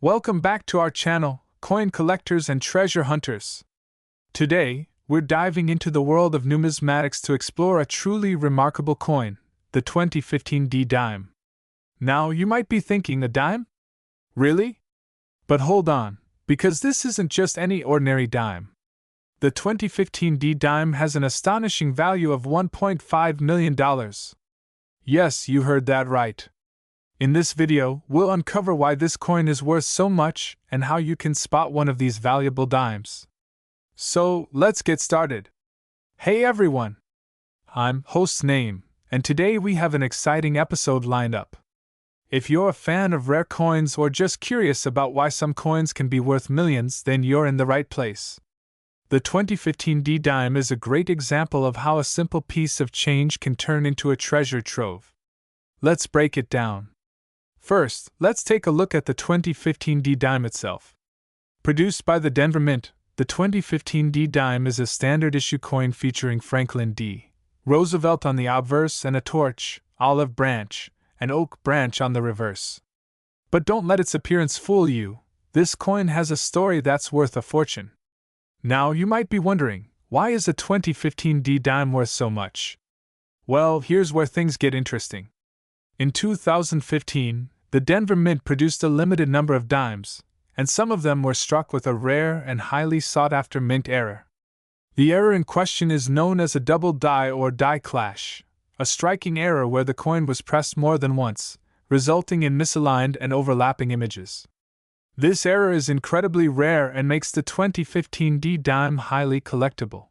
Welcome back to our channel, Coin Collectors and Treasure Hunters. Today, we're diving into the world of numismatics to explore a truly remarkable coin, the 2015 D-Dime. Now, you might be thinking, a dime? Really? But hold on, because this isn't just any ordinary dime. The 2015 D-Dime has an astonishing value of $1.5 million. Yes, you heard that right. In this video, we'll uncover why this coin is worth so much and how you can spot one of these valuable dimes. So, let's get started. Hey everyone! I'm Host Name, and today we have an exciting episode lined up. If you're a fan of rare coins or just curious about why some coins can be worth millions, then you're in the right place. The 2015 D-Dime is a great example of how a simple piece of change can turn into a treasure trove. Let's break it down. First, let's take a look at the 2015 D-Dime itself. Produced by the Denver Mint, the 2015 D-Dime is a standard-issue coin featuring Franklin D. Roosevelt on the obverse and a torch, olive branch, and oak branch on the reverse. But don't let its appearance fool you. This coin has a story that's worth a fortune. Now, you might be wondering, why is a 2015 D-Dime worth so much? Well, here's where things get interesting. In 2015, the Denver Mint produced a limited number of dimes, and some of them were struck with a rare and highly sought-after mint error. The error in question is known as a double die or die clash, a striking error where the coin was pressed more than once, resulting in misaligned and overlapping images. This error is incredibly rare and makes the 2015 D-Dime highly collectible.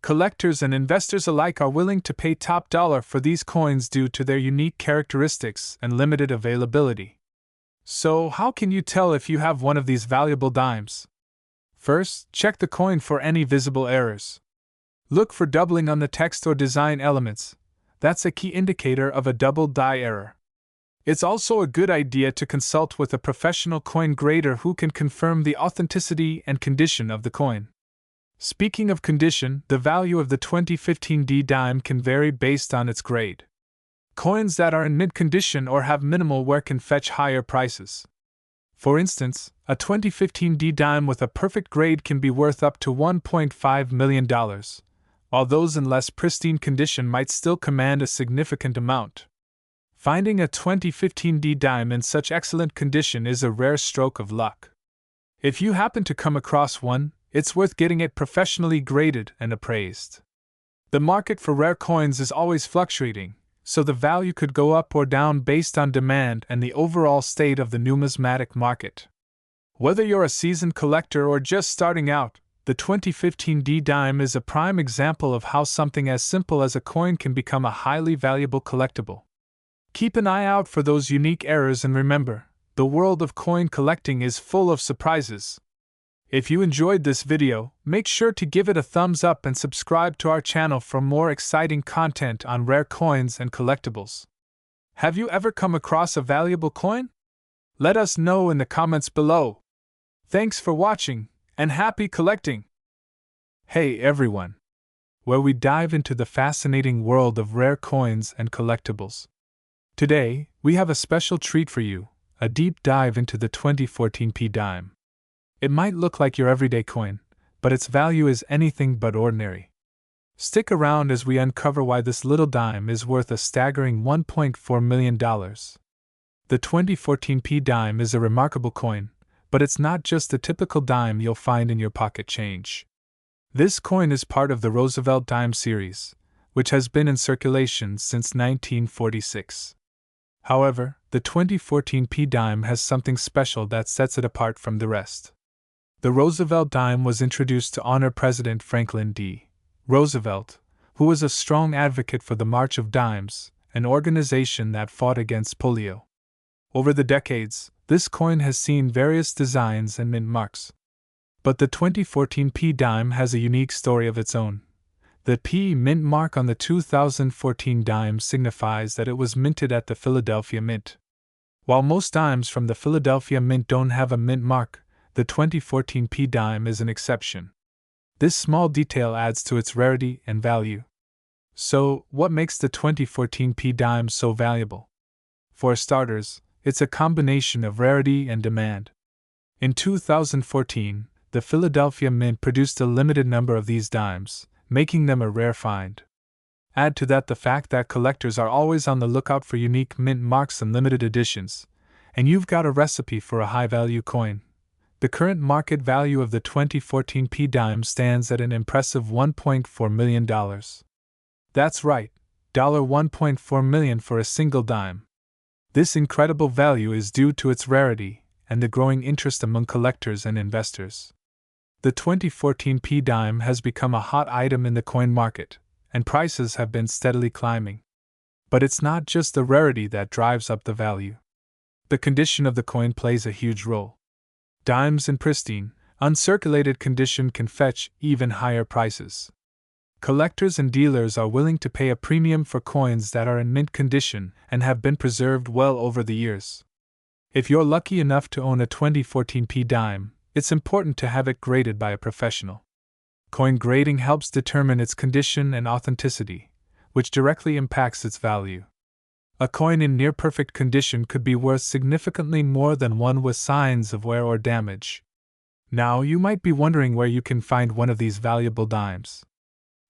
Collectors and investors alike are willing to pay top dollar for these coins due to their unique characteristics and limited availability. So, how can you tell if you have one of these valuable dimes? First, check the coin for any visible errors. Look for doubling on the text or design elements. That's a key indicator of a double die error. It's also a good idea to consult with a professional coin grader who can confirm the authenticity and condition of the coin. Speaking of condition, the value of the 2015 D-Dime can vary based on its grade. Coins that are in mint condition or have minimal wear can fetch higher prices. For instance, a 2015 D-Dime with a perfect grade can be worth up to $1.5 million, while those in less pristine condition might still command a significant amount. Finding a 2015 D-Dime in such excellent condition is a rare stroke of luck. If you happen to come across one, it's worth getting it professionally graded and appraised. The market for rare coins is always fluctuating, so the value could go up or down based on demand and the overall state of the numismatic market. Whether you're a seasoned collector or just starting out, the 2015 D-Dime is a prime example of how something as simple as a coin can become a highly valuable collectible. Keep an eye out for those unique errors and remember, the world of coin collecting is full of surprises. If you enjoyed this video, make sure to give it a thumbs up and subscribe to our channel for more exciting content on rare coins and collectibles. Have you ever come across a valuable coin? Let us know in the comments below. Thanks for watching, and happy collecting! Hey everyone! Where we dive into the fascinating world of rare coins and collectibles. Today, we have a special treat for you, a deep dive into the 2014 D-Dime. It might look like your everyday coin, but its value is anything but ordinary. Stick around as we uncover why this little dime is worth a staggering $1.4 million. The 2014 D-Dime is a remarkable coin, but it's not just the typical dime you'll find in your pocket change. This coin is part of the Roosevelt dime series, which has been in circulation since 1946. However, the 2014 D-Dime has something special that sets it apart from the rest. The Roosevelt dime was introduced to honor President Franklin D. Roosevelt, who was a strong advocate for the March of Dimes, an organization that fought against polio. Over the decades, this coin has seen various designs and mint marks. But the 2014 D-Dime has a unique story of its own. The P mint mark on the 2014 dime signifies that it was minted at the Philadelphia Mint. While most dimes from the Philadelphia Mint don't have a mint mark, the 2014 D-Dime is an exception. This small detail adds to its rarity and value. So, what makes the 2014 D-Dime so valuable? For starters, it's a combination of rarity and demand. In 2014, the Philadelphia Mint produced a limited number of these dimes, making them a rare find. Add to that the fact that collectors are always on the lookout for unique mint marks and limited editions, and you've got a recipe for a high-value coin. The current market value of the 2014 P dime stands at an impressive $1.4 million. That's right, $1.4 million for a single dime. This incredible value is due to its rarity and the growing interest among collectors and investors. The 2014 P dime has become a hot item in the coin market, and prices have been steadily climbing. But it's not just the rarity that drives up the value. The condition of the coin plays a huge role. Dimes in pristine, uncirculated condition can fetch even higher prices. Collectors and dealers are willing to pay a premium for coins that are in mint condition and have been preserved well over the years. If you're lucky enough to own a 2014 P dime, it's important to have it graded by a professional. Coin grading helps determine its condition and authenticity, which directly impacts its value. A coin in near-perfect condition could be worth significantly more than one with signs of wear or damage. Now, you might be wondering where you can find one of these valuable dimes.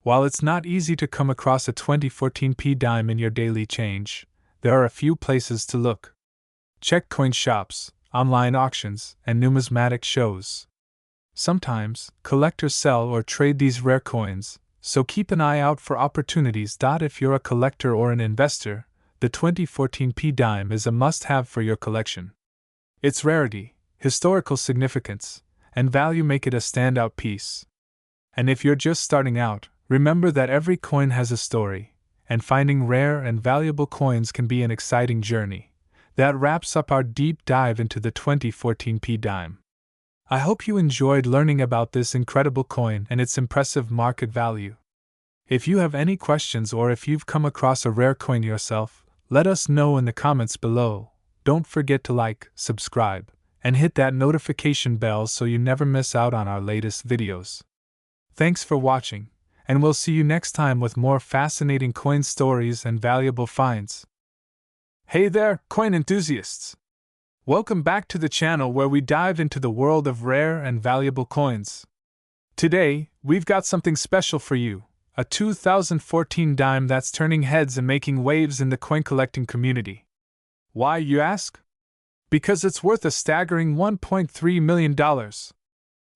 While it's not easy to come across a 2014 P dime in your daily change, there are a few places to look. Check coin shops, online auctions, and numismatic shows. Sometimes, collectors sell or trade these rare coins, so keep an eye out for opportunities. If you're a collector or an investor, the 2014 P dime is a must-have for your collection. Its rarity, historical significance, and value make it a standout piece. And if you're just starting out, remember that every coin has a story, and finding rare and valuable coins can be an exciting journey. That wraps up our deep dive into the 2014 P dime. I hope you enjoyed learning about this incredible coin and its impressive market value. If you have any questions or if you've come across a rare coin yourself, let us know in the comments below. Don't forget to like, subscribe, and hit that notification bell so you never miss out on our latest videos. Thanks for watching, and we'll see you next time with more fascinating coin stories and valuable finds. Hey there, coin enthusiasts! Welcome back to the channel where we dive into the world of rare and valuable coins. Today, we've got something special for you, a 2014 dime that's turning heads and making waves in the coin collecting community. Why, you ask? Because it's worth a staggering $1.3 million.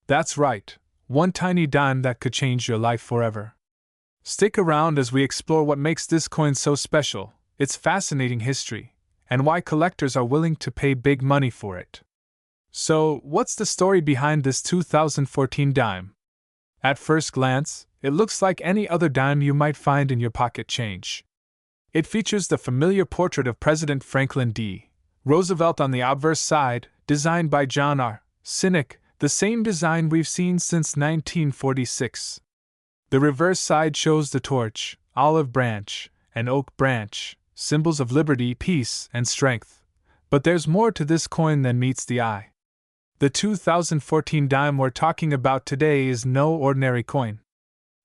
That's right, one tiny dime that could change your life forever. Stick around as we explore what makes this coin so special, its fascinating history, and why collectors are willing to pay big money for it. So, what's the story behind this 2014 dime? At first glance, it looks like any other dime you might find in your pocket change. It features the familiar portrait of President Franklin D. Roosevelt on the obverse side, designed by John R. Sinek, the same design we've seen since 1946. The reverse side shows the torch, olive branch, and oak branch, symbols of liberty, peace, and strength. But there's more to this coin than meets the eye. The 2014 dime we're talking about today is no ordinary coin.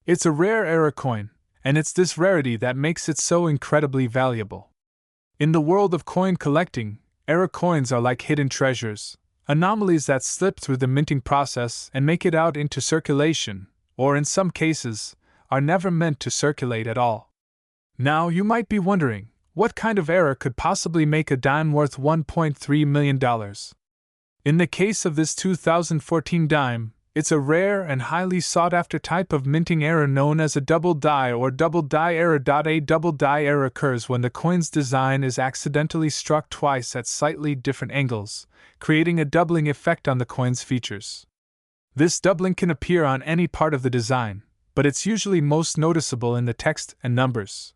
It's a rare era coin, and it's this rarity that makes it so incredibly valuable. In the world of coin collecting, era coins are like hidden treasures, anomalies that slip through the minting process and make it out into circulation, or in some cases, are never meant to circulate at all. Now you might be wondering, what kind of error could possibly make a dime worth $1.3 million? In the case of this 2014 dime, it's a rare and highly sought-after type of minting error known as a double die or double die error. A double die error occurs when the coin's design is accidentally struck twice at slightly different angles, creating a doubling effect on the coin's features. This doubling can appear on any part of the design, but it's usually most noticeable in the text and numbers.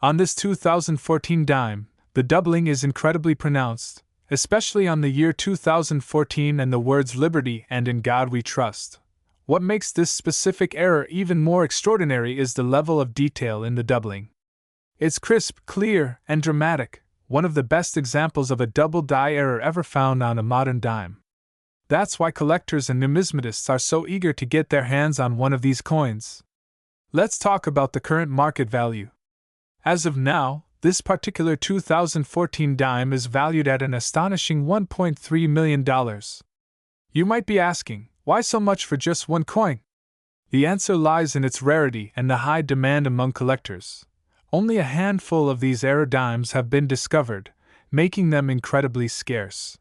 On this 2014 dime, the doubling is incredibly pronounced, especially on the year 2014 and the words liberty and in God we trust. What makes this specific error even more extraordinary is the level of detail in the doubling. It's crisp, clear, and dramatic, one of the best examples of a double die error ever found on a modern dime. That's why collectors and numismatists are so eager to get their hands on one of these coins. Let's talk about the current market value. As of now, this particular 2014 dime is valued at an astonishing $1.3 million. You might be asking, why so much for just one coin? The answer lies in its rarity and the high demand among collectors. Only a handful of these era dimes have been discovered, making them incredibly scarce.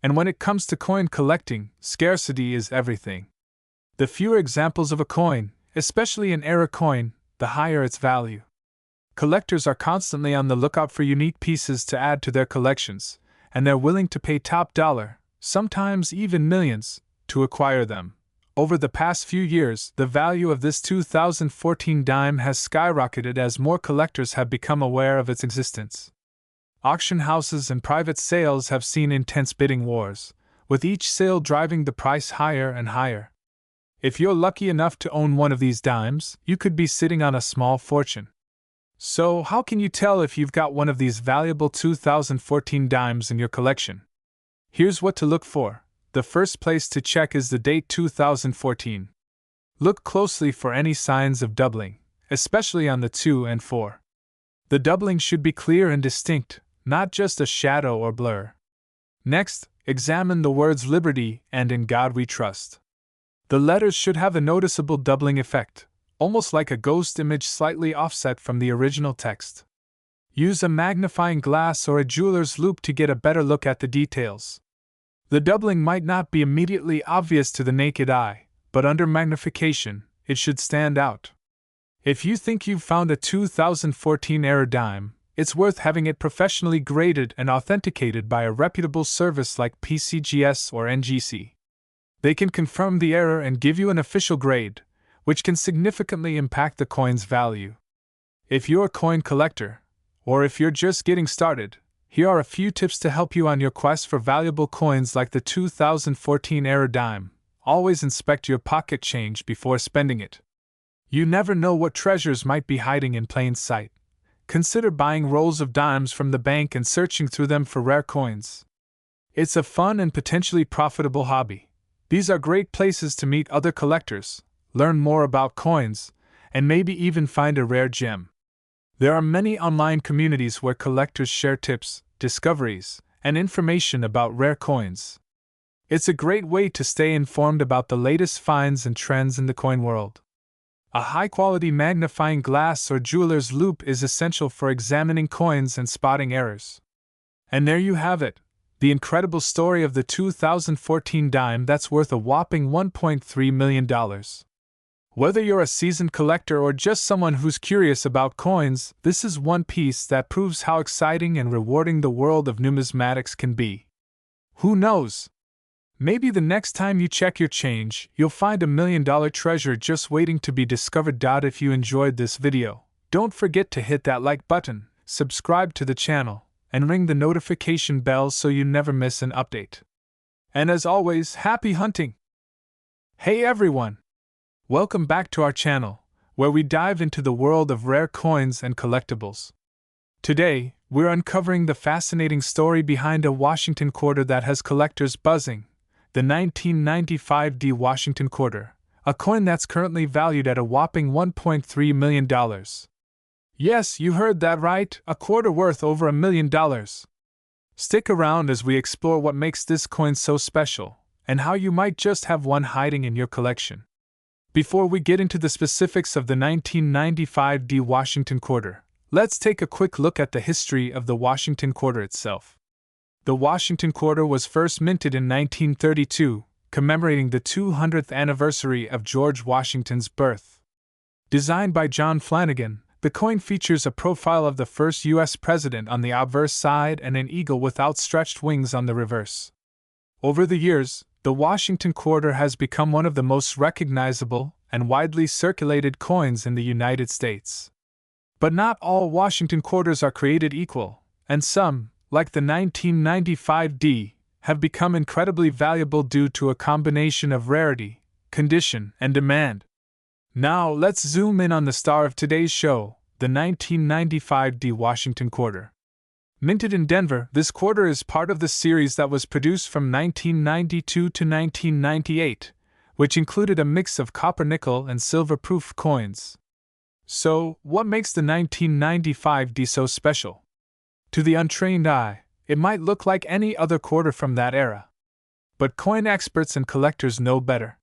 And when it comes to coin collecting, scarcity is everything. The fewer examples of a coin, especially an era coin, the higher its value. Collectors are constantly on the lookout for unique pieces to add to their collections, and they're willing to pay top dollar, sometimes even millions, to acquire them. Over the past few years, the value of this 2014 dime has skyrocketed as more collectors have become aware of its existence. Auction houses and private sales have seen intense bidding wars, with each sale driving the price higher and higher. If you're lucky enough to own one of these dimes, you could be sitting on a small fortune. So, how can you tell if you've got one of these valuable 2014 dimes in your collection? Here's what to look for. The first place to check is the date 2014. Look closely for any signs of doubling, especially on the 2 and 4. The doubling should be clear and distinct, not just a shadow or blur. Next, examine the words Liberty and In God We Trust. The letters should have a noticeable doubling effect, almost like a ghost image slightly offset from the original text. Use a magnifying glass or a jeweler's loupe to get a better look at the details. The doubling might not be immediately obvious to the naked eye, but under magnification, it should stand out. If you think you've found a 2014 era dime, it's worth having it professionally graded and authenticated by a reputable service like PCGS or NGC. They can confirm the error and give you an official grade, which can significantly impact the coin's value. If you're a coin collector, or if you're just getting started, here are a few tips to help you on your quest for valuable coins like the 2014 era dime. Always inspect your pocket change before spending it. You never know what treasures might be hiding in plain sight. Consider buying rolls of dimes from the bank and searching through them for rare coins. It's a fun and potentially profitable hobby. These are great places to meet other collectors, learn more about coins, and maybe even find a rare gem. There are many online communities where collectors share tips, discoveries, and information about rare coins. It's a great way to stay informed about the latest finds and trends in the coin world. A high-quality magnifying glass or jeweler's loupe is essential for examining coins and spotting errors. And there you have it, the incredible story of the 2014 dime that's worth a whopping $1.3 million. Whether you're a seasoned collector or just someone who's curious about coins, this is one piece that proves how exciting and rewarding the world of numismatics can be. Who knows? Maybe the next time you check your change, you'll find $1 million treasure just waiting to be discovered. If you enjoyed this video, don't forget to hit that like button, subscribe to the channel, and ring the notification bell so you never miss an update. And as always, happy hunting! Hey everyone! Welcome back to our channel, where we dive into the world of rare coins and collectibles. Today, we're uncovering the fascinating story behind a Washington quarter that has collectors buzzing, the 1995 D Washington quarter, a coin that's currently valued at a whopping $1.3 million. Yes, you heard that right, a quarter worth over $1 million. Stick around as we explore what makes this coin so special, and how you might just have one hiding in your collection. Before we get into the specifics of the 1995 D Washington quarter, let's take a quick look at the history of the Washington quarter itself. The Washington quarter was first minted in 1932, commemorating the 200th anniversary of George Washington's birth. Designed by John Flanagan, the coin features a profile of the first U.S. president on the obverse side and an eagle with outstretched wings on the reverse. Over the years, the Washington quarter has become one of the most recognizable and widely circulated coins in the United States. But not all Washington quarters are created equal, and some, like the 1995 D, have become incredibly valuable due to a combination of rarity, condition, and demand. Now let's zoom in on the star of today's show, the 1995 D Washington quarter. Minted in Denver, this quarter is part of the series that was produced from 1992 to 1998, which included a mix of copper nickel and silver-proof coins. So, what makes the 1995 D so special? To the untrained eye, it might look like any other quarter from that era. But coin experts and collectors know better.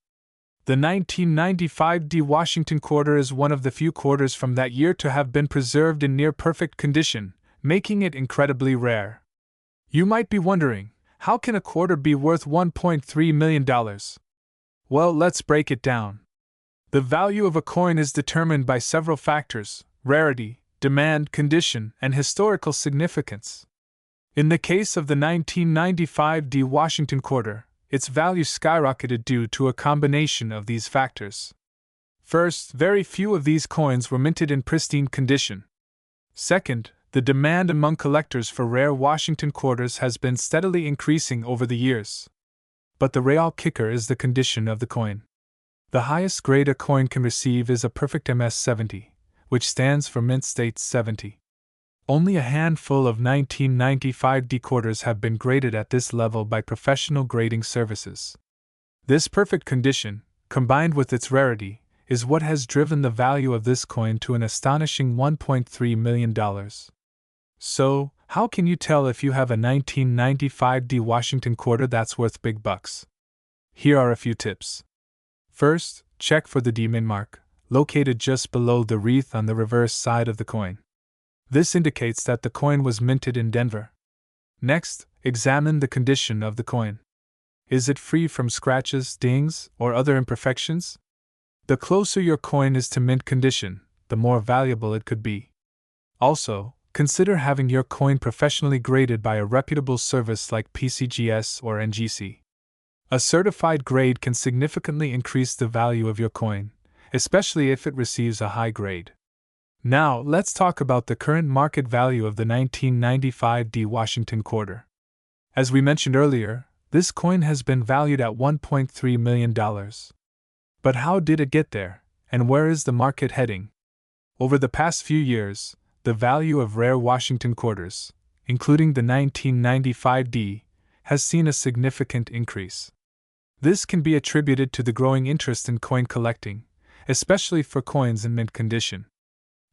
The 1995 D Washington quarter is one of the few quarters from that year to have been preserved in near-perfect condition, making it incredibly rare. You might be wondering, how can a quarter be worth $1.3 million? Well, let's break it down. The value of a coin is determined by several factors: rarity, demand, condition, and historical significance. In the case of the 1995 D Washington quarter, its value skyrocketed due to a combination of these factors. First, very few of these coins were minted in pristine condition. Second, the demand among collectors for rare Washington quarters has been steadily increasing over the years. But the real kicker is the condition of the coin. The highest grade a coin can receive is a perfect MS-70, which stands for Mint State 70. Only a handful of 1995 D quarters have been graded at this level by professional grading services. This perfect condition, combined with its rarity, is what has driven the value of this coin to an astonishing $1.3 million. So, how can you tell if you have a 1995 D Washington quarter that's worth big bucks? Here are a few tips. First, check for the D Min mark, located just below the wreath on the reverse side of the coin. This indicates that the coin was minted in Denver. Next, examine the condition of the coin. Is it free from scratches, dings, or other imperfections? The closer your coin is to mint condition, the more valuable it could be. Also, consider having your coin professionally graded by a reputable service like PCGS or NGC. A certified grade can significantly increase the value of your coin, especially if it receives a high grade. Now, let's talk about the current market value of the 1995 D Washington quarter. As we mentioned earlier, this coin has been valued at $1.3 million. But how did it get there, and where is the market heading? Over the past few years, the value of rare Washington quarters, including the 1995 D, has seen a significant increase. This can be attributed to the growing interest in coin collecting, especially for coins in mint condition.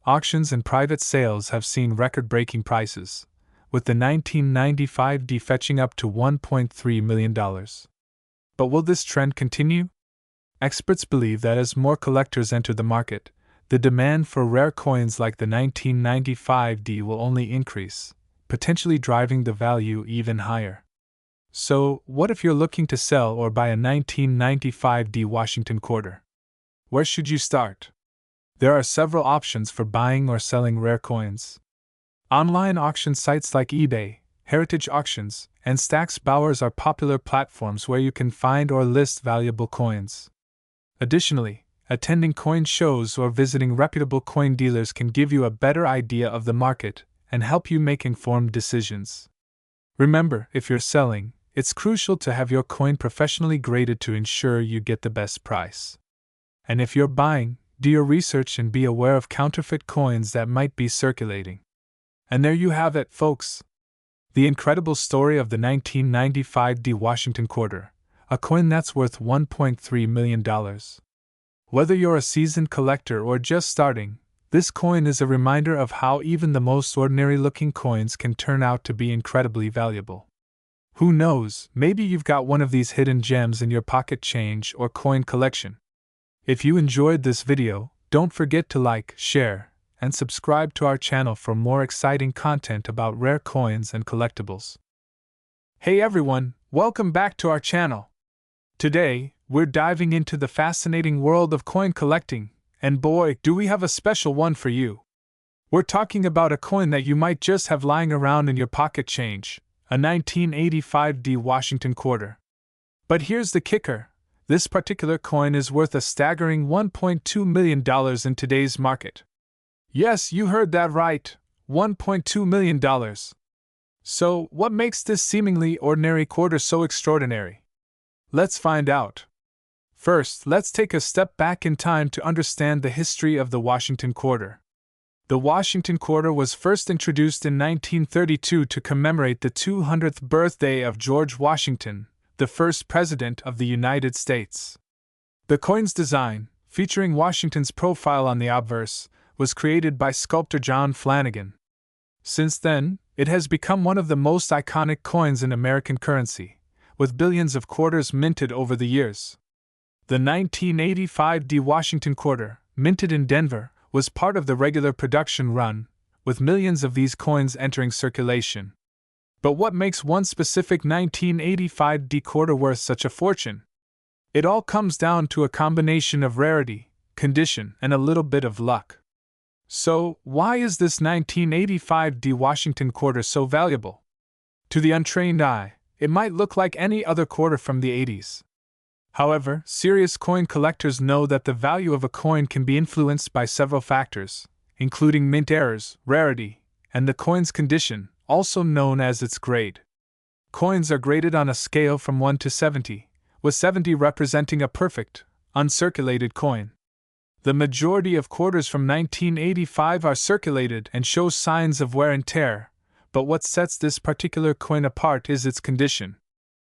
Auctions and private sales have seen record-breaking prices, with the 1995 D fetching up to $1.3 million. But will this trend continue? Experts believe that as more collectors enter the market, the demand for rare coins like the 1995 D will only increase, potentially driving the value even higher. So, what if you're looking to sell or buy a 1995 D Washington quarter? Where should you start? There are several options for buying or selling rare coins. Online auction sites like eBay, Heritage Auctions, and Stax Bowers are popular platforms where you can find or list valuable coins. Additionally, attending coin shows or visiting reputable coin dealers can give you a better idea of the market and help you make informed decisions. Remember, if you're selling, it's crucial to have your coin professionally graded to ensure you get the best price. And if you're buying, do your research and be aware of counterfeit coins that might be circulating. And there you have it, folks. The incredible story of the 1995 D Washington quarter, a coin that's worth $1.3 million. Whether you're a seasoned collector or just starting, this coin is a reminder of how even the most ordinary-looking coins can turn out to be incredibly valuable. Who knows, maybe you've got one of these hidden gems in your pocket change or coin collection. If you enjoyed this video, don't forget to like, share, and subscribe to our channel for more exciting content about rare coins and collectibles. Hey everyone, welcome back to our channel. Today, we're diving into the fascinating world of coin collecting, and boy, do we have a special one for you. We're talking about a coin that you might just have lying around in your pocket change, a 1985 D Washington quarter. But here's the kicker. This particular coin is worth a staggering $1.2 million in today's market. Yes, you heard that right, $1.2 million. So, what makes this seemingly ordinary quarter so extraordinary? Let's find out. First, let's take a step back in time to understand the history of the Washington quarter. The Washington quarter was first introduced in 1932 to commemorate the 200th birthday of George Washington, the first President of the United States. The coin's design, featuring Washington's profile on the obverse, was created by sculptor John Flanagan. Since then, it has become one of the most iconic coins in American currency, with billions of quarters minted over the years. The 1985 D Washington quarter, minted in Denver, was part of the regular production run, with millions of these coins entering circulation. But what makes one specific 1985 D quarter worth such a fortune? It all comes down to a combination of rarity, condition, and a little bit of luck. So, why is this 1985 D Washington quarter so valuable? To the untrained eye, it might look like any other quarter from the 80s. However, serious coin collectors know that the value of a coin can be influenced by several factors, including mint errors, rarity, and the coin's condition, also known as its grade. Coins are graded on a scale from 1 to 70, with 70 representing a perfect, uncirculated coin. The majority of quarters from 1985 are circulated and show signs of wear and tear, but what sets this particular coin apart is its condition.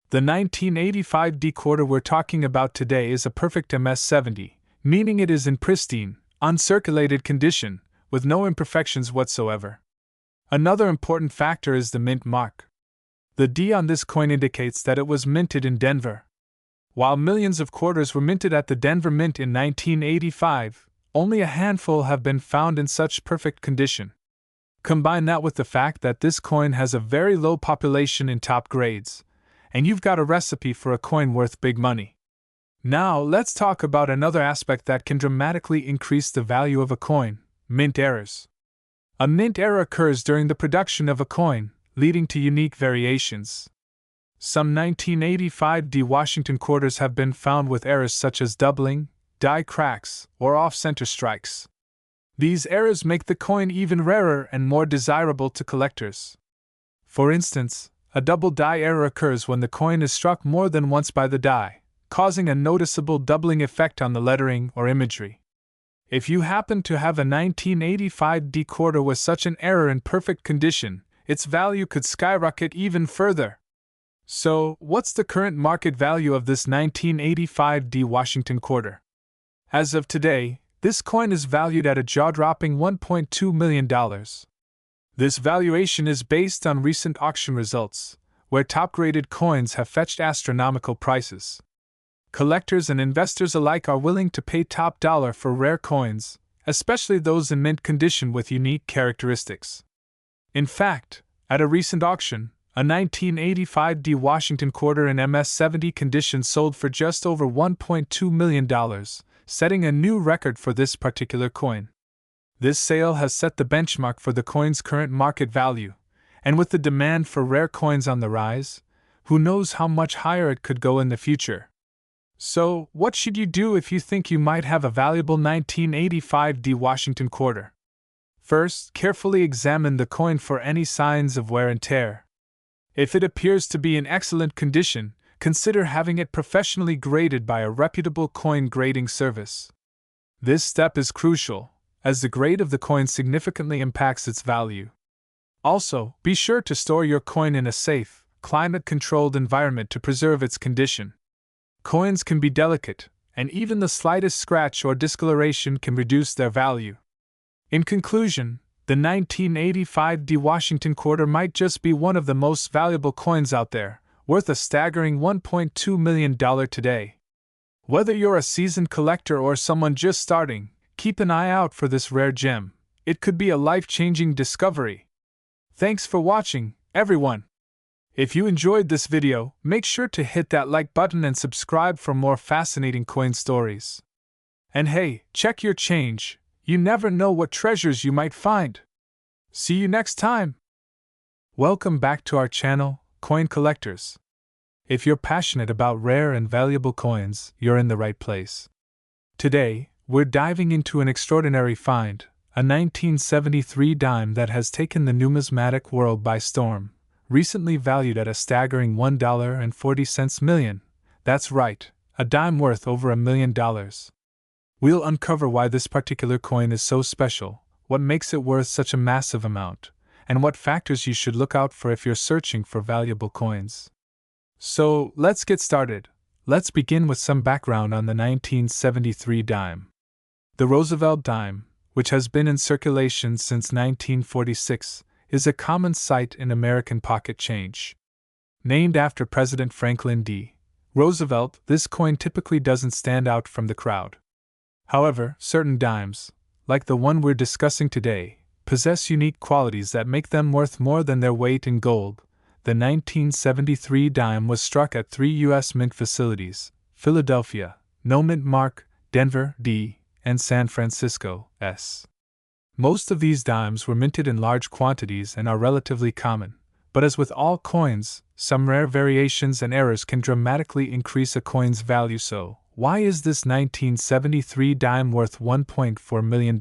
The 1985 D quarter we're talking about today is a perfect MS-70, meaning it is in pristine, uncirculated condition, with no imperfections whatsoever. Another important factor is the mint mark. The D on this coin indicates that it was minted in Denver. While millions of quarters were minted at the Denver Mint in 1985, only a handful have been found in such perfect condition. Combine that with the fact that this coin has a very low population in top grades, and you've got a recipe for a coin worth big money. Now, let's talk about another aspect that can dramatically increase the value of a coin: mint errors. A mint error occurs during the production of a coin, leading to unique variations. Some 1985 D Washington quarters have been found with errors such as doubling, die cracks, or off-center strikes. These errors make the coin even rarer and more desirable to collectors. For instance, a double die error occurs when the coin is struck more than once by the die, causing a noticeable doubling effect on the lettering or imagery. If you happen to have a 1985 D quarter with such an error in perfect condition, its value could skyrocket even further. So, what's the current market value of this 1985 D Washington quarter? As of today, this coin is valued at a jaw-dropping $1.2 million. This valuation is based on recent auction results, where top-graded coins have fetched astronomical prices. Collectors and investors alike are willing to pay top dollar for rare coins, especially those in mint condition with unique characteristics. In fact, at a recent auction, a 1985 D Washington quarter in MS-70 condition sold for just over $1.2 million, setting a new record for this particular coin. This sale has set the benchmark for the coin's current market value, and with the demand for rare coins on the rise, who knows how much higher it could go in the future. So, what should you do if you think you might have a valuable 1985 D Washington quarter? First, carefully examine the coin for any signs of wear and tear. If it appears to be in excellent condition, consider having it professionally graded by a reputable coin grading service. This step is crucial, as the grade of the coin significantly impacts its value. Also, be sure to store your coin in a safe, climate-controlled environment to preserve its condition. Coins can be delicate, and even the slightest scratch or discoloration can reduce their value. In conclusion, the 1985 D Washington quarter might just be one of the most valuable coins out there, worth a staggering $1.2 million today. Whether you're a seasoned collector or someone just starting, keep an eye out for this rare gem. It could be a life-changing discovery. Thanks for watching, everyone. If you enjoyed this video, make sure to hit that like button and subscribe for more fascinating coin stories. And hey, check your change. You never know what treasures you might find. See you next time. Welcome back to our channel, Coin Collectors. If you're passionate about rare and valuable coins, you're in the right place. Today, we're diving into an extraordinary find, a 1973 dime that has taken the numismatic world by storm, recently valued at a staggering $1.40 million. That's right, a dime worth over $1 million. We'll uncover why this particular coin is so special, what makes it worth such a massive amount, and what factors you should look out for if you're searching for valuable coins. So, let's get started. Let's begin with some background on the 1973 dime. The Roosevelt dime, which has been in circulation since 1946, is a common sight in American pocket change. Named after President Franklin D. Roosevelt, this coin typically doesn't stand out from the crowd. However, certain dimes, like the one we're discussing today, possess unique qualities that make them worth more than their weight in gold. The 1973 dime was struck at 3 U.S. mint facilities: Philadelphia, No Mint Mark, Denver, D., and San Francisco, S. Most of these dimes were minted in large quantities and are relatively common, but as with all coins, some rare variations and errors can dramatically increase a coin's value. So, why is this 1973 dime worth $1.4 million?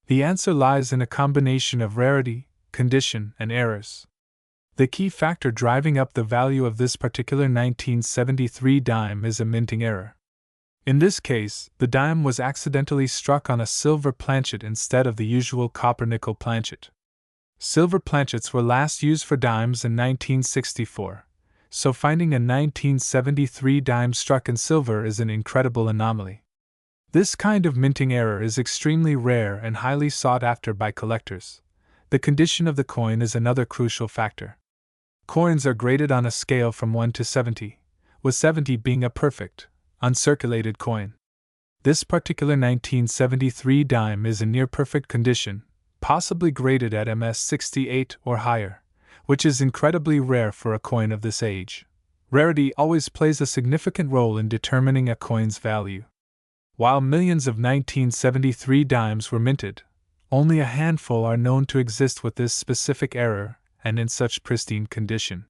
The answer lies in a combination of rarity, condition, and errors. The key factor driving up the value of this particular 1973 dime is a minting error. In this case, the dime was accidentally struck on a silver planchet instead of the usual copper-nickel planchet. Silver planchets were last used for dimes in 1964, so finding a 1973 dime struck in silver is an incredible anomaly. This kind of minting error is extremely rare and highly sought after by collectors. The condition of the coin is another crucial factor. Coins are graded on a scale from 1 to 70, with 70 being a perfect, uncirculated coin. This particular 1973 dime is in near-perfect condition, possibly graded at MS 68 or higher, which is incredibly rare for a coin of this age. Rarity always plays a significant role in determining a coin's value. While millions of 1973 dimes were minted, only a handful are known to exist with this specific error and in such pristine condition.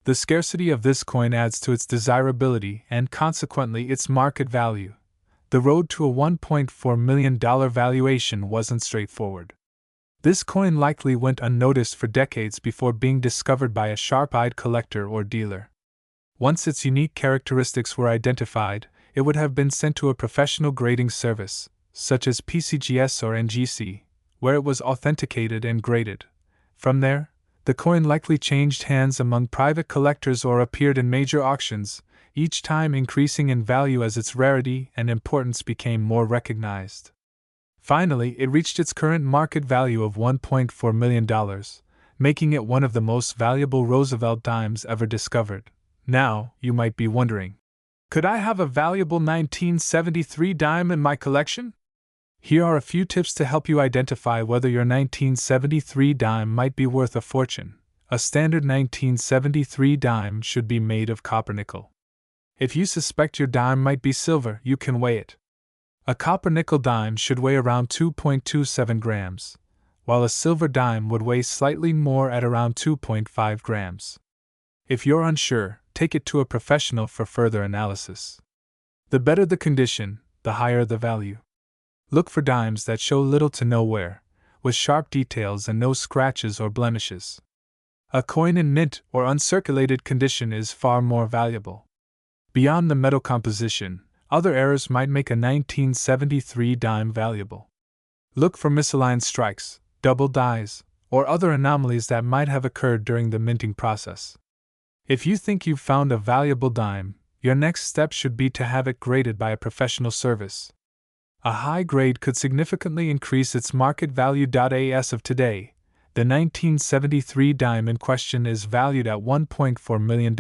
The scarcity of this coin adds to its desirability and consequently its market value. The road to a $1.4 million valuation wasn't straightforward. This coin likely went unnoticed for decades before being discovered by a sharp-eyed collector or dealer. Once its unique characteristics were identified, it would have been sent to a professional grading service, such as PCGS or NGC, where it was authenticated and graded. From there, the coin likely changed hands among private collectors or appeared in major auctions, each time increasing in value as its rarity and importance became more recognized. Finally, it reached its current market value of $1.4 million, making it one of the most valuable Roosevelt dimes ever discovered. Now, you might be wondering, could I have a valuable 1973 dime in my collection? Here are a few tips to help you identify whether your 1973 dime might be worth a fortune. A standard 1973 dime should be made of copper-nickel. If you suspect your dime might be silver, you can weigh it. A copper-nickel dime should weigh around 2.27 grams, while a silver dime would weigh slightly more at around 2.5 grams. If you're unsure, take it to a professional for further analysis. The better the condition, the higher the value. Look for dimes that show little to no wear, with sharp details and no scratches or blemishes. A coin in mint or uncirculated condition is far more valuable. Beyond the metal composition, other errors might make a 1973 dime valuable. Look for misaligned strikes, double dies, or other anomalies that might have occurred during the minting process. If you think you've found a valuable dime, your next step should be to have it graded by a professional service. A high grade could significantly increase its market value. As of today, the 1973 dime in question is valued at $1.4 million.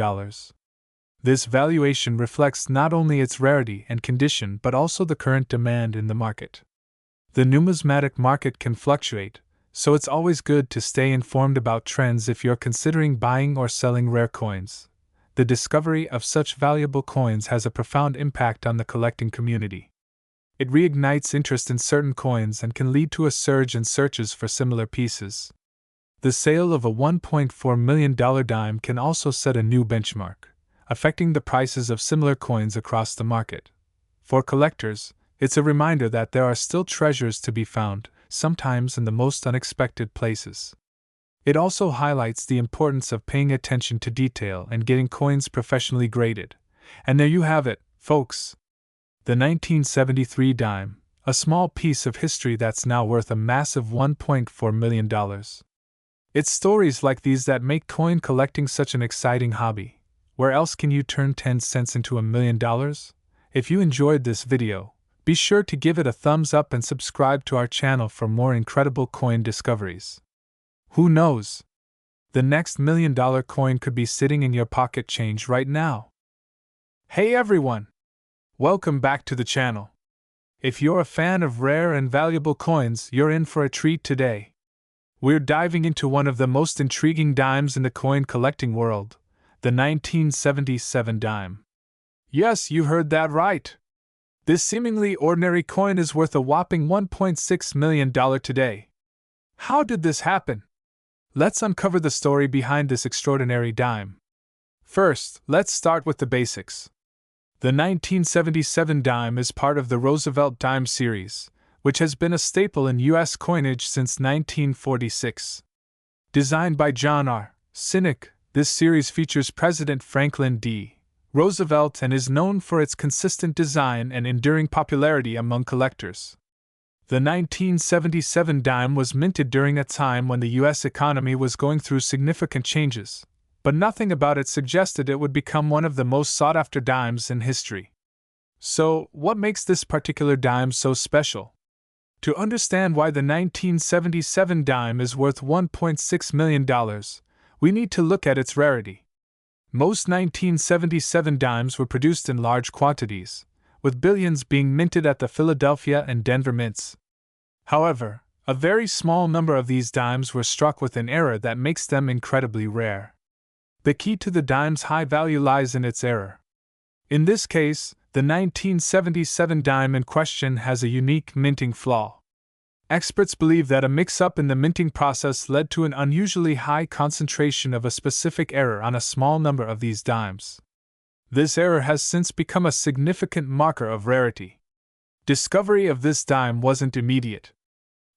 This valuation reflects not only its rarity and condition but also the current demand in the market. The numismatic market can fluctuate, so it's always good to stay informed about trends if you're considering buying or selling rare coins. The discovery of such valuable coins has a profound impact on the collecting community. It reignites interest in certain coins and can lead to a surge in searches for similar pieces. The sale of a $1.4 million dime can also set a new benchmark, affecting the prices of similar coins across the market. For collectors, it's a reminder that there are still treasures to be found, sometimes in the most unexpected places. It also highlights the importance of paying attention to detail and getting coins professionally graded. And there you have it, folks. The 1973 dime, a small piece of history that's now worth a massive $1.4 million. It's stories like these that make coin collecting such an exciting hobby. Where else can you turn 10 cents into $1 million? If you enjoyed this video, be sure to give it a thumbs up and subscribe to our channel for more incredible coin discoveries. Who knows? The next $1,000,000 coin could be sitting in your pocket change right now. Hey everyone! Welcome back to the channel. If you're a fan of rare and valuable coins, you're in for a treat today. We're diving into one of the most intriguing dimes in the coin collecting world, the 1977 dime. Yes, you heard that right. This seemingly ordinary coin is worth a whopping $1.6 million today. How did this happen? Let's uncover the story behind this extraordinary dime. First, let's start with the basics. The 1977 dime is part of the Roosevelt dime series, which has been a staple in U.S. coinage since 1946. Designed by John R. Sinek, this series features President Franklin D. Roosevelt and is known for its consistent design and enduring popularity among collectors. The 1977 dime was minted during a time when the U.S. economy was going through significant changes, but nothing about it suggested it would become one of the most sought-after dimes in history. So, what makes this particular dime so special? To understand why the 1977 dime is worth $1.6 million, we need to look at its rarity. Most 1977 dimes were produced in large quantities, with billions being minted at the Philadelphia and Denver mints. However, a very small number of these dimes were struck with an error that makes them incredibly rare. The key to the dime's high value lies in its error. In this case, the 1977 dime in question has a unique minting flaw. Experts believe that a mix-up in the minting process led to an unusually high concentration of a specific error on a small number of these dimes. This error has since become a significant marker of rarity. Discovery of this dime wasn't immediate.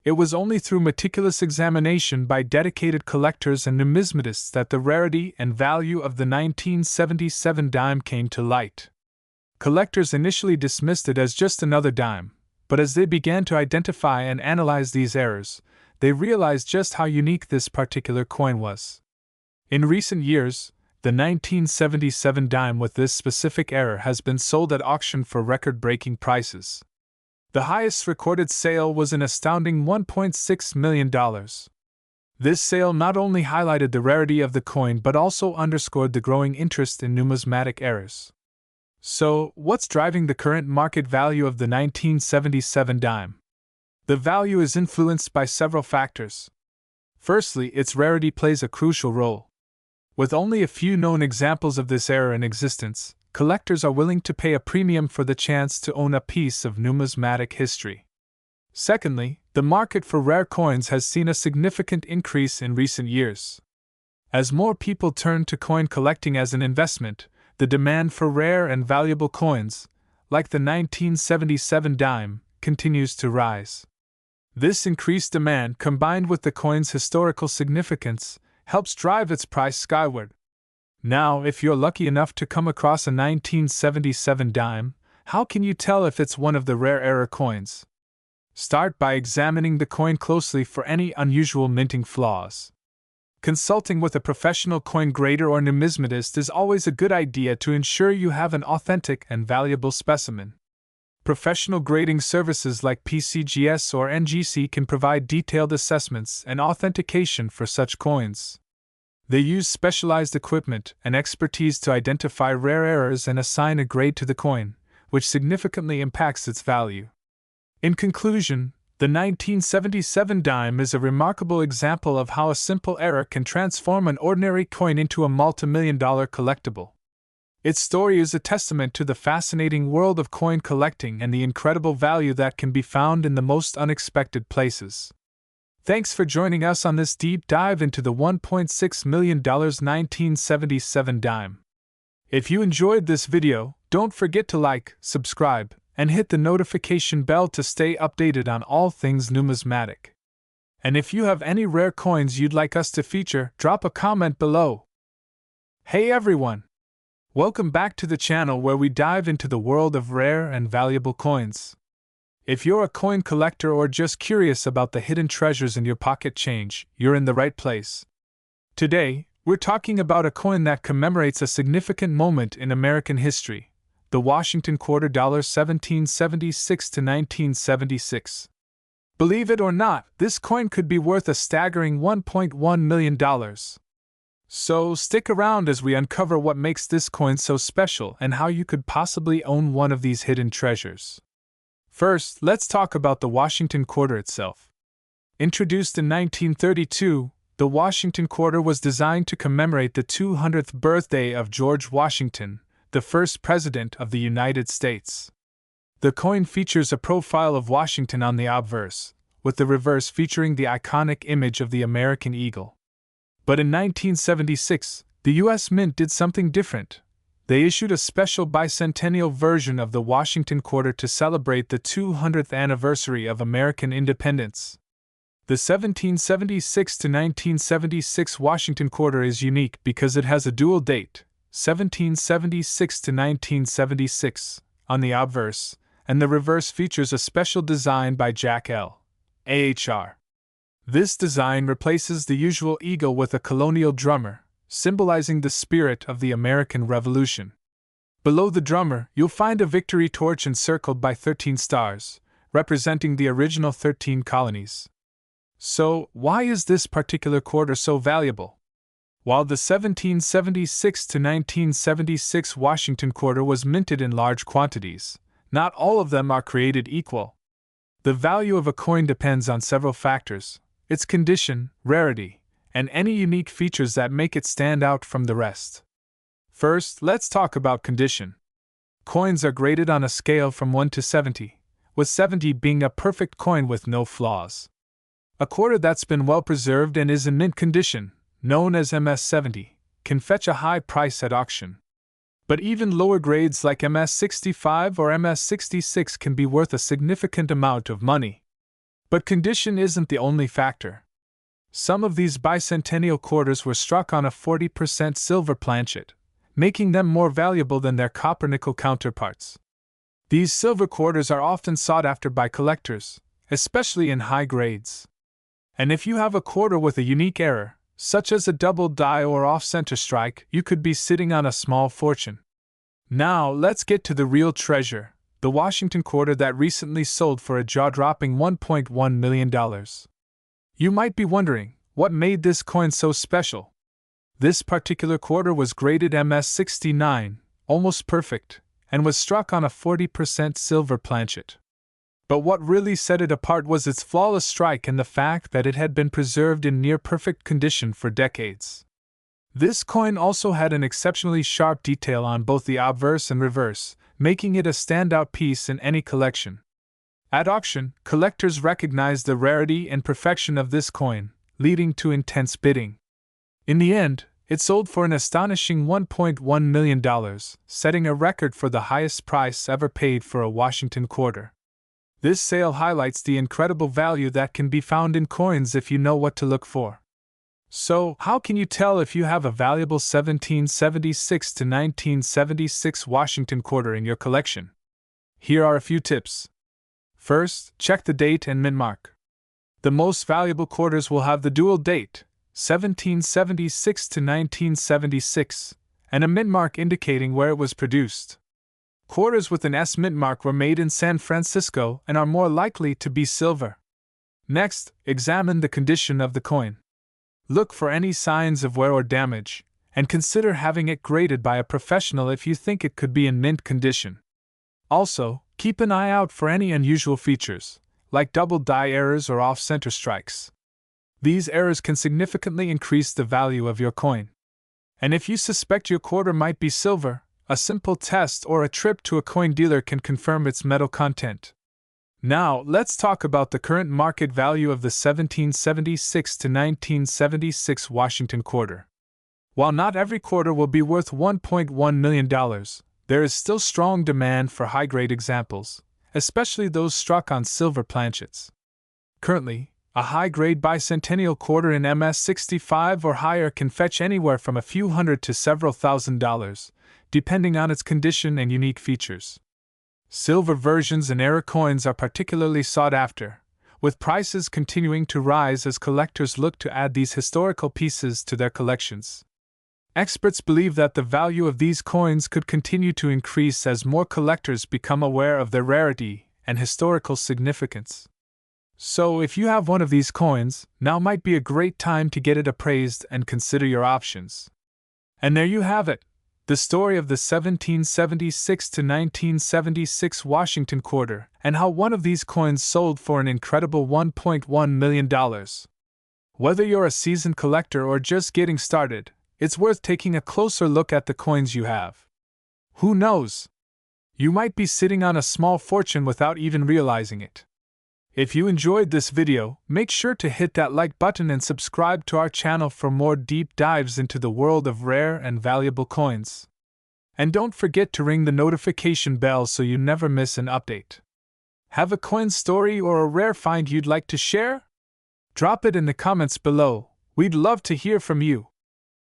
It was only through meticulous examination by dedicated collectors and numismatists that the rarity and value of the 1977 dime came to light. Collectors initially dismissed it as just another dime, but as they began to identify and analyze these errors, they realized just how unique this particular coin was. In recent years, the 1977 dime with this specific error has been sold at auction for record-breaking prices. The highest recorded sale was an astounding $1.6 million. This sale not only highlighted the rarity of the coin but also underscored the growing interest in numismatic errors. So, what's driving the current market value of the 1977 dime? The value is influenced by several factors. Firstly, its rarity plays a crucial role. With only a few known examples of this error in existence, collectors are willing to pay a premium for the chance to own a piece of numismatic history. Secondly, the market for rare coins has seen a significant increase in recent years. As more people turn to coin collecting as an investment, the demand for rare and valuable coins, like the 1977 dime, continues to rise. This increased demand, combined with the coin's historical significance, helps drive its price skyward. Now, if you're lucky enough to come across a 1977 dime, how can you tell if it's one of the rare error coins? Start by examining the coin closely for any unusual minting flaws. Consulting with a professional coin grader or numismatist is always a good idea to ensure you have an authentic and valuable specimen. Professional grading services like PCGS or NGC can provide detailed assessments and authentication for such coins. They use specialized equipment and expertise to identify rare errors and assign a grade to the coin, which significantly impacts its value. In conclusion, the 1977 dime is a remarkable example of how a simple error can transform an ordinary coin into a multi-million-dollar collectible. Its story is a testament to the fascinating world of coin collecting and the incredible value that can be found in the most unexpected places. Thanks for joining us on this deep dive into the $1.6 million 1977 dime. If you enjoyed this video, don't forget to like, subscribe, and hit the notification bell to stay updated on all things numismatic. And if you have any rare coins you'd like us to feature, drop a comment below. Hey everyone! Welcome back to the channel where we dive into the world of rare and valuable coins. If you're a coin collector or just curious about the hidden treasures in your pocket change, you're in the right place. Today, we're talking about a coin that commemorates a significant moment in American history, the Washington quarter $1776 to 1976. Believe it or not, this coin could be worth a staggering $1.1 million. So stick around as we uncover what makes this coin so special and how you could possibly own one of these hidden treasures. First, let's talk about the Washington quarter itself. Introduced in 1932, the Washington quarter was designed to commemorate the 200th birthday of George Washington, the first president of the United States. The coin features a profile of Washington on the obverse, with the reverse featuring the iconic image of the American eagle. But in 1976, the U.S. Mint did something different. They issued a special bicentennial version of the Washington quarter to celebrate the 200th anniversary of American independence. The 1776 to 1976 Washington quarter is unique because it has a dual date, 1776 to 1976, on the obverse, and the reverse features a special design by Jack L. Ahr. This design replaces the usual eagle with a colonial drummer, symbolizing the spirit of the American Revolution. Below the drummer, you'll find a victory torch encircled by 13 stars, representing the original 13 colonies. So, why is this particular quarter so valuable? While the 1776 to 1976 Washington quarter was minted in large quantities, not all of them are created equal. The value of a coin depends on several factors: its condition, rarity, and any unique features that make it stand out from the rest. First, let's talk about condition. Coins are graded on a scale from 1 to 70, with 70 being a perfect coin with no flaws. A quarter that's been well preserved and is in mint condition, known as MS-70, can fetch a high price at auction. But even lower grades like MS-65 or MS-66 can be worth a significant amount of money. But condition isn't the only factor. Some of these bicentennial quarters were struck on a 40% silver planchet, making them more valuable than their copper-nickel counterparts. These silver quarters are often sought after by collectors, especially in high grades. And if you have a quarter with a unique error, such as a double die or off-center strike, you could be sitting on a small fortune. Now, let's get to the real treasure, the Washington quarter that recently sold for a jaw-dropping $1.1 million. You might be wondering, what made this coin so special? This particular quarter was graded MS-69, almost perfect, and was struck on a 40% silver planchet. But what really set it apart was its flawless strike and the fact that it had been preserved in near-perfect condition for decades. This coin also had an exceptionally sharp detail on both the obverse and reverse, making it a standout piece in any collection. At auction, collectors recognized the rarity and perfection of this coin, leading to intense bidding. In the end, it sold for an astonishing $1.1 million, setting a record for the highest price ever paid for a Washington quarter. This sale highlights the incredible value that can be found in coins if you know what to look for. So, how can you tell if you have a valuable 1776 to 1976 Washington quarter in your collection? Here are a few tips. First, check the date and mint mark. The most valuable quarters will have the dual date, 1776 to 1976, and a mint mark indicating where it was produced. Quarters with an S mint mark were made in San Francisco and are more likely to be silver. Next, examine the condition of the coin. Look for any signs of wear or damage, and consider having it graded by a professional if you think it could be in mint condition. Also, keep an eye out for any unusual features, like double die errors or off-center strikes. These errors can significantly increase the value of your coin. And if you suspect your quarter might be silver, a simple test or a trip to a coin dealer can confirm its metal content. Now, let's talk about the current market value of the 1776 to 1976 Washington quarter. While not every quarter will be worth $1.1 million, there is still strong demand for high-grade examples, especially those struck on silver planchets. Currently, a high-grade bicentennial quarter in MS-65 or higher can fetch anywhere from a few hundred to several $1,000s, depending on its condition and unique features. Silver versions and error coins are particularly sought after, with prices continuing to rise as collectors look to add these historical pieces to their collections. Experts believe that the value of these coins could continue to increase as more collectors become aware of their rarity and historical significance. So if you have one of these coins, now might be a great time to get it appraised and consider your options. And there you have it, the story of the 1776 to 1976 Washington quarter and how one of these coins sold for an incredible $1.1 million. Whether you're a seasoned collector or just getting started, it's worth taking a closer look at the coins you have. Who knows? You might be sitting on a small fortune without even realizing it. If you enjoyed this video, make sure to hit that like button and subscribe to our channel for more deep dives into the world of rare and valuable coins. And don't forget to ring the notification bell so you never miss an update. Have a coin story or a rare find you'd like to share? Drop it in the comments below. We'd love to hear from you.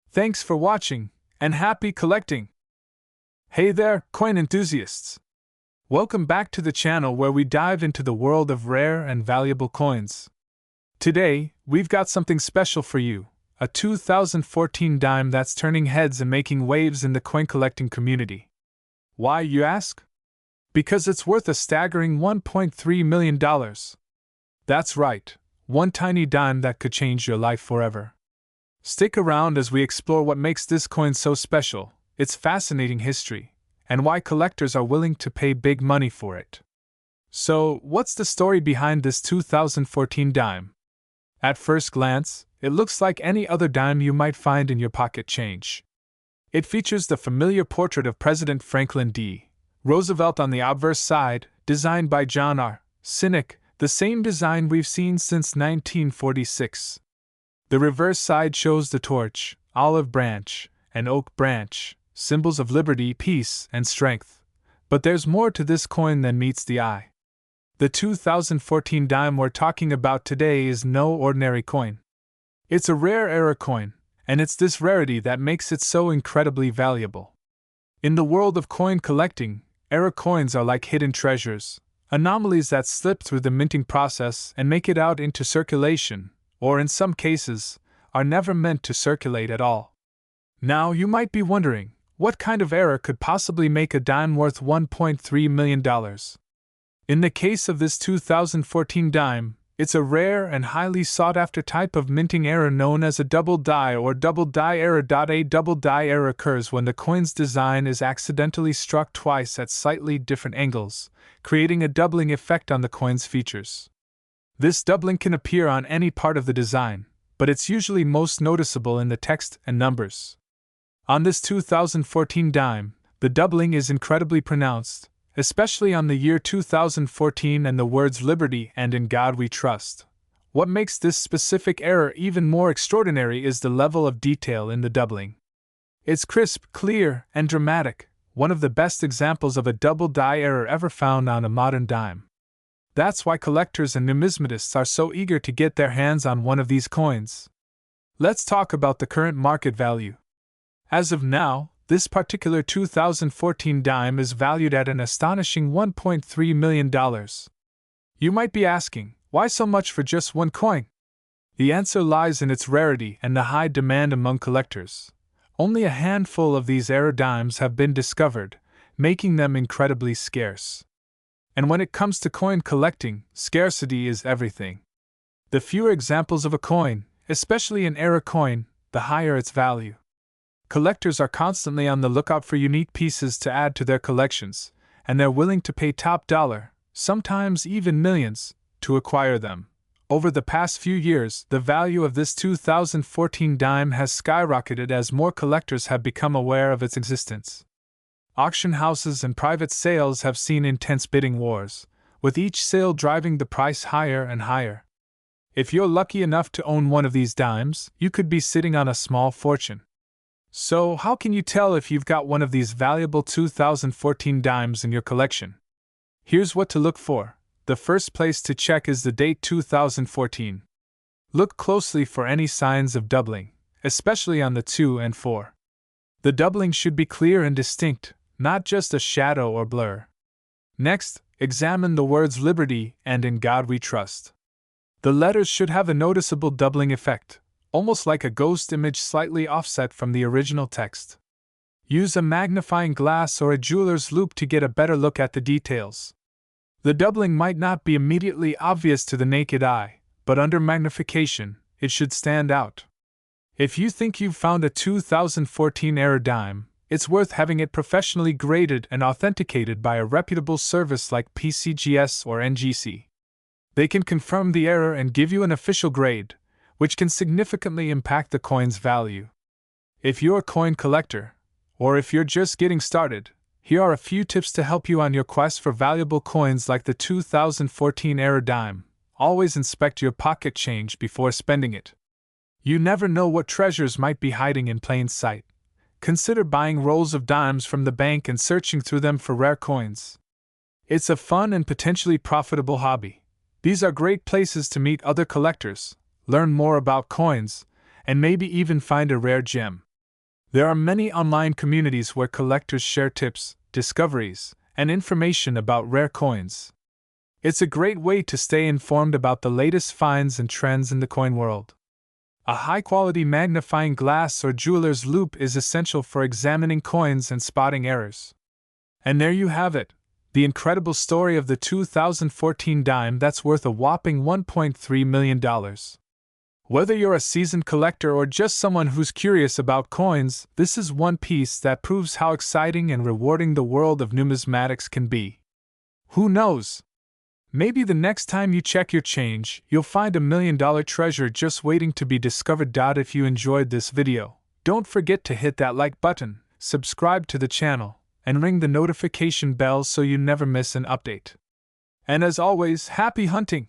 Thanks for watching, and happy collecting! Hey there, coin enthusiasts! Welcome back to the channel where we dive into the world of rare and valuable coins. Today, we've got something special for you, a 2014 dime that's turning heads and making waves in the coin collecting community. Why, you ask? Because it's worth a staggering $1.3 million. That's right, one tiny dime that could change your life forever. Stick around as we explore what makes this coin so special, its fascinating history, and why collectors are willing to pay big money for it. So, what's the story behind this 2014 dime? At first glance, it looks like any other dime you might find in your pocket change. It features the familiar portrait of President Franklin D. Roosevelt on the obverse side, designed by John R. Sinek, the same design we've seen since 1946. The reverse side shows the torch, olive branch, and oak branch, symbols of liberty, peace, and strength. But there's more to this coin than meets the eye. The 2014 dime we're talking about today is no ordinary coin. It's a rare era coin, and it's this rarity that makes it so incredibly valuable. In the world of coin collecting, era coins are like hidden treasures, anomalies that slip through the minting process and make it out into circulation, or in some cases, are never meant to circulate at all. Now you might be wondering, what kind of error could possibly make a dime worth $1.3 million? In the case of this 2014 dime, it's a rare and highly sought-after type of minting error known as a double die or double die error. A double die error occurs when the coin's design is accidentally struck twice at slightly different angles, creating a doubling effect on the coin's features. This doubling can appear on any part of the design, but it's usually most noticeable in the text and numbers. On this 2014 dime, the doubling is incredibly pronounced, especially on the year 2014 and the words liberty and in God we trust. What makes this specific error even more extraordinary is the level of detail in the doubling. It's crisp, clear, and dramatic, one of the best examples of a double die error ever found on a modern dime. That's why collectors and numismatists are so eager to get their hands on one of these coins. Let's talk about the current market value. As of now, this particular 2014 dime is valued at an astonishing $1.3 million. You might be asking, why so much for just one coin? The answer lies in its rarity and the high demand among collectors. Only a handful of these era dimes have been discovered, making them incredibly scarce. And when it comes to coin collecting, scarcity is everything. The fewer examples of a coin, especially an era coin, the higher its value. Collectors are constantly on the lookout for unique pieces to add to their collections, and they're willing to pay top dollar, sometimes even millions, to acquire them. Over the past few years, the value of this 2014 dime has skyrocketed as more collectors have become aware of its existence. Auction houses and private sales have seen intense bidding wars, with each sale driving the price higher and higher. If you're lucky enough to own one of these dimes, you could be sitting on a small fortune. So, how can you tell if you've got one of these valuable 2014 dimes in your collection? Here's what to look for. The first place to check is the date 2014. Look closely for any signs of doubling, especially on the 2 and 4. The doubling should be clear and distinct, not just a shadow or blur. Next, examine the words liberty and in God we trust. The letters should have a noticeable doubling effect, almost like a ghost image slightly offset from the original text. Use a magnifying glass or a jeweler's loupe to get a better look at the details. The doubling might not be immediately obvious to the naked eye, but under magnification, it should stand out. If you think you've found a 2014 era dime, it's worth having it professionally graded and authenticated by a reputable service like PCGS or NGC. They can confirm the error and give you an official grade, which can significantly impact the coin's value. If you're a coin collector, or if you're just getting started, here are a few tips to help you on your quest for valuable coins like the 2014 era dime. Always inspect your pocket change before spending it. You never know what treasures might be hiding in plain sight. Consider buying rolls of dimes from the bank and searching through them for rare coins. It's a fun and potentially profitable hobby. These are great places to meet other collectors, learn more about coins, and maybe even find a rare gem. There are many online communities where collectors share tips, discoveries, and information about rare coins. It's a great way to stay informed about the latest finds and trends in the coin world. A high-quality magnifying glass or jeweler's loupe is essential for examining coins and spotting errors. And there you have it, the incredible story of the 2014 dime that's worth a whopping $1.3 million. Whether you're a seasoned collector or just someone who's curious about coins, this is one piece that proves how exciting and rewarding the world of numismatics can be. Who knows? Maybe the next time you check your change, you'll find $1 million treasure just waiting to be discovered. If you enjoyed this video, don't forget to hit that like button, subscribe to the channel, and ring the notification bell so you never miss an update. And as always, happy hunting!